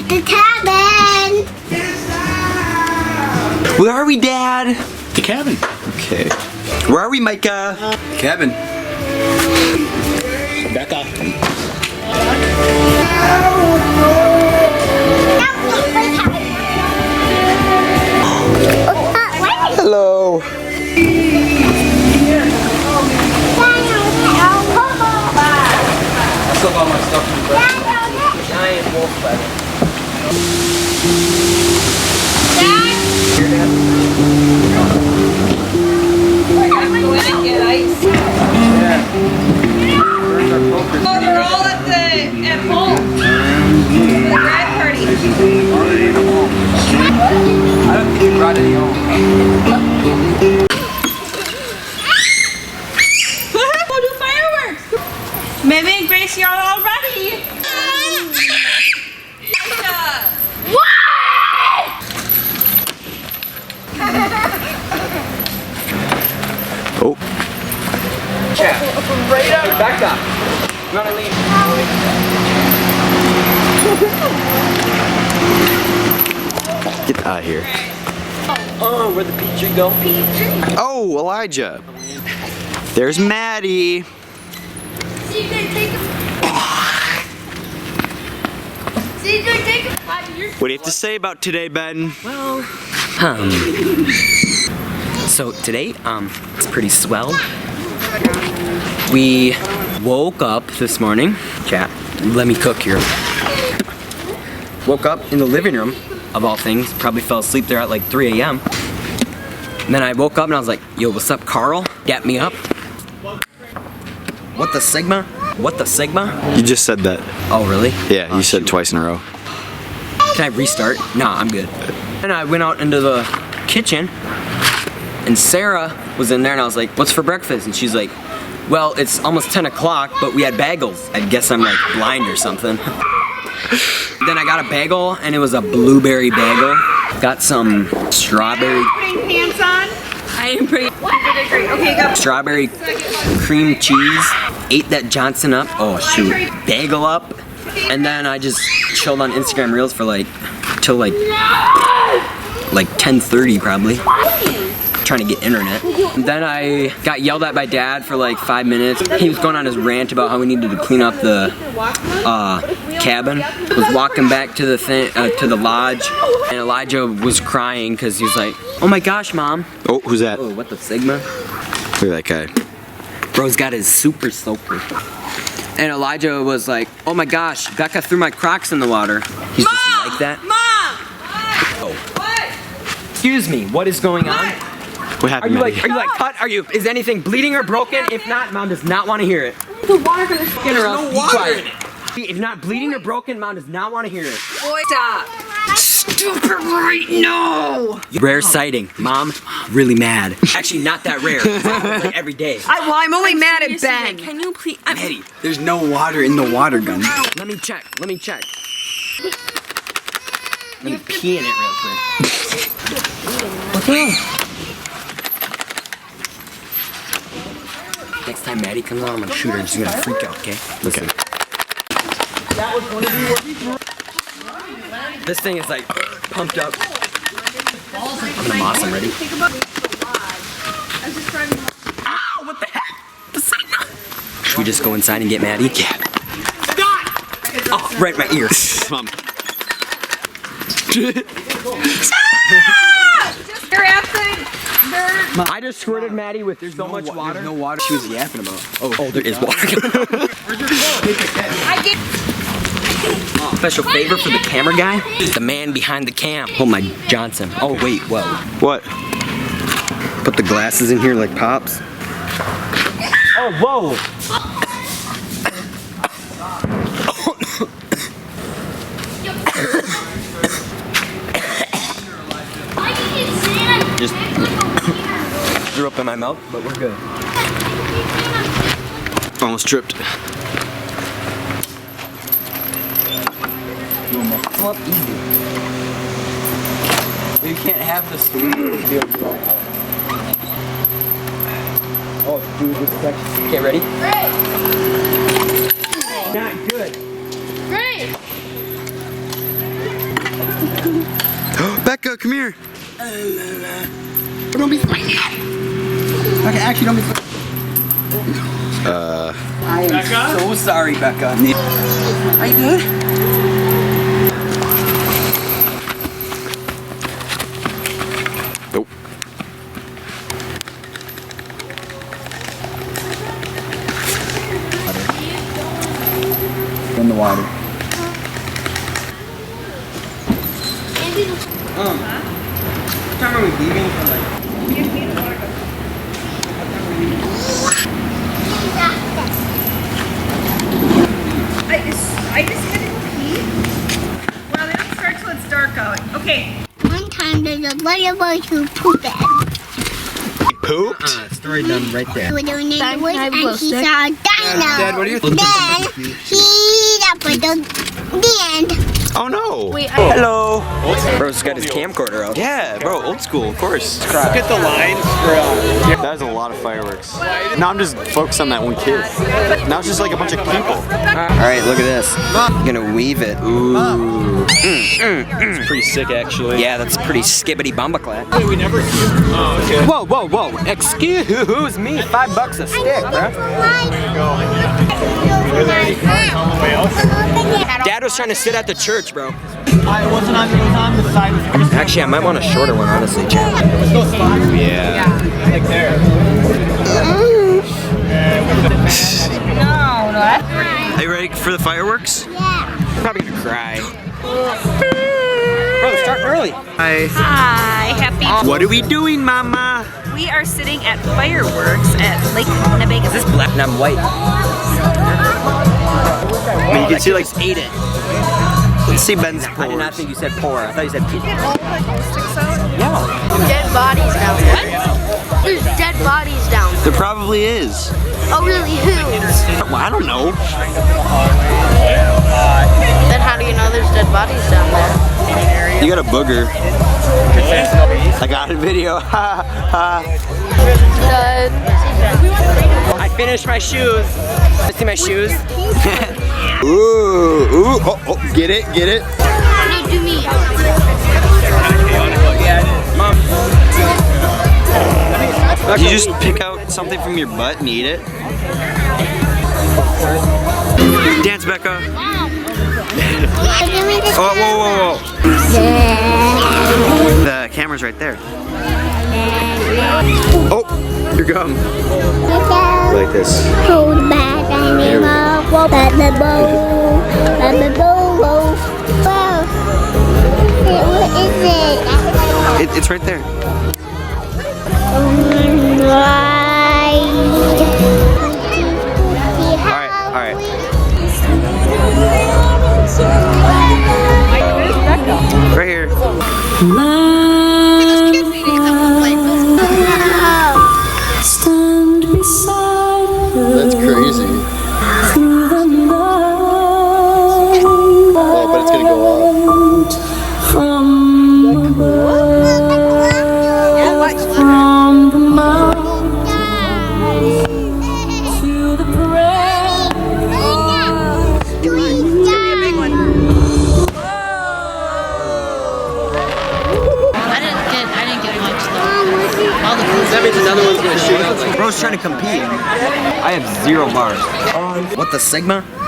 At the cabin. Where are we, Dad? The cabin. Okay. Where are we, Micah? The cabin. Becca. Hello. I still got my stuff in the breakfast. Giant wolf ladder. Get ice. Yeah. Oh, they're all at home. The grad party. I don't think you brought any home. We'll do fireworks. Maybe and Grace, you're all ready. Oh. Chat. Right out. Becca. You wanna leave? Get out of here. Oh, where'd the Petrie go? Oh, Elijah. There's Maddie. What do you have to say about today, Ben? Well, so today, it's pretty swell. We woke up this morning. Chat, let me cook here. Woke up in the living room, of all things. Probably fell asleep there at like 3 a.m. And then I woke up and I was like, yo, what's up, Carl? Get me up. What the Sigma? What the Sigma? You just said that. Oh, really? Yeah, you said it twice in a row. Can I restart? Nah, I'm good. And I went out into the kitchen and Sarah was in there and I was like, what's for breakfast? And she's like, well, it's almost 10 o'clock, but we had bagels. I guess I'm like blind or something. Then I got a bagel and it was a blueberry bagel. Got some strawberry. Putting pants on. I am pretty. Okay, go. Strawberry cream cheese. Ate that Johnson up. Oh shoot. Bagel up. And then I just chilled on Instagram Reels for like till like 10:30 probably. Trying to get internet. And then I got yelled at by Dad for like 5 minutes. He was going on his rant about how we needed to clean up the cabin. Was walking back to the to the lodge, and Elijah was crying because he was like, "Oh my gosh, Mom!" Oh, who's that? Oh, what the Sigma? Look at that guy. Bro's got his super soaker. And Elijah was like, "Oh my gosh, Becca threw my Crocs in the water." He's just like that. Mom! Oh. What? Excuse me, what is going on? What happened, Maddie? Are you like cut? Is anything bleeding or broken? If not, Mom does not want to hear it. The water gonna There's no water in it. If not bleeding or broken, Mom does not want to hear it. Boy, stop. Stupid right now! Rare sighting. Mom, really mad. Actually, not that rare. It's like every day. I'm only mad at Ben. Can you please? Maddie, there's no water in the water gun. Let me check. Let me pee in it real quick. What's wrong? Next time Maddie comes on, I'm gonna shoot her and she's gonna freak out, okay? Listen. This thing is like pumped up. I'm gonna moss him, ready? Ow, what the heck? The Sigma. Should we just go inside and get Maddie? Yeah. Oh, right in my ear. Mom. You're absent. I just squirted Maddie with so much water. There's no water she was yapping about. Oh, there is water. Special favor for the camera guy? The man behind the cam. Oh my Johnson. Oh wait, whoa. What? Put the glasses in here like Pops. Oh, whoa. Just threw up in my mouth, but we're good. Almost tripped. Come up easy. You can't have this. Oh, dude, this section. Okay, ready? Great. Not good. Great. come here. Don't be smiling. Okay, actually, don't be smiling. I am so sorry, Becca. Are you good? Nope. In the water. What time are we leaving from like? I just had to pee. Well, they don't start till it's dark out. Okay. One time there's a little boy who pooped. Pooped? Story done right there. We were doing it in the woods and he saw a dino. Dad, what are you Then he up with the end. Oh no. Hello. Bro's got his camcorder out. Yeah, bro, old school, of course. Look at the lines for That is a lot of fireworks. Now I'm just focused on that one kid. Now it's just like a bunch of people. Alright, look at this. I'm gonna weave it. Ooh. It's pretty sick, actually. Yeah, that's pretty skibbity bumbaclat. we never. Oh, okay. Whoa, whoa, whoa. Excuse me. $5 a stick, bro. Dad was trying to sit at the church, bro. I wasn't on. It was on the side of the Actually, I might want a shorter one, honestly, Chad. Yeah. like there. Are you ready for the fireworks? I'm probably gonna cry. Bro, they're starting early. Hi. Hi, happy. What are we doing, Mama? We are sitting at fireworks at Lake Nebagamon. Is this black and I'm white? I mean, you can see like, Ate it. let's see Ben's I did not pores. think you said pour. I thought you said pizza. Dead bodies down there. There's dead bodies down there. There probably is. Oh, really? Who? Well, I don't know. Then how do you know there's dead bodies down there? You got a booger. I got a video. Ha ha. I finished my shoes. Let's see my shoes. Ooh, ooh, oh, get it, get it. No, do me. Mom. You just pick out something from your butt and eat it. Dance, Becca. Oh, whoa, whoa, whoa. The camera's right there. Oh, your gum. Like this. Hold back animal. What is it? It's right there. All right. Right here. That's crazy. Oh, but it's gonna go off. I didn't get much though. All the That means another one's gonna shoot out. Bro's trying to compete. I have 0 bars. What the Sigma?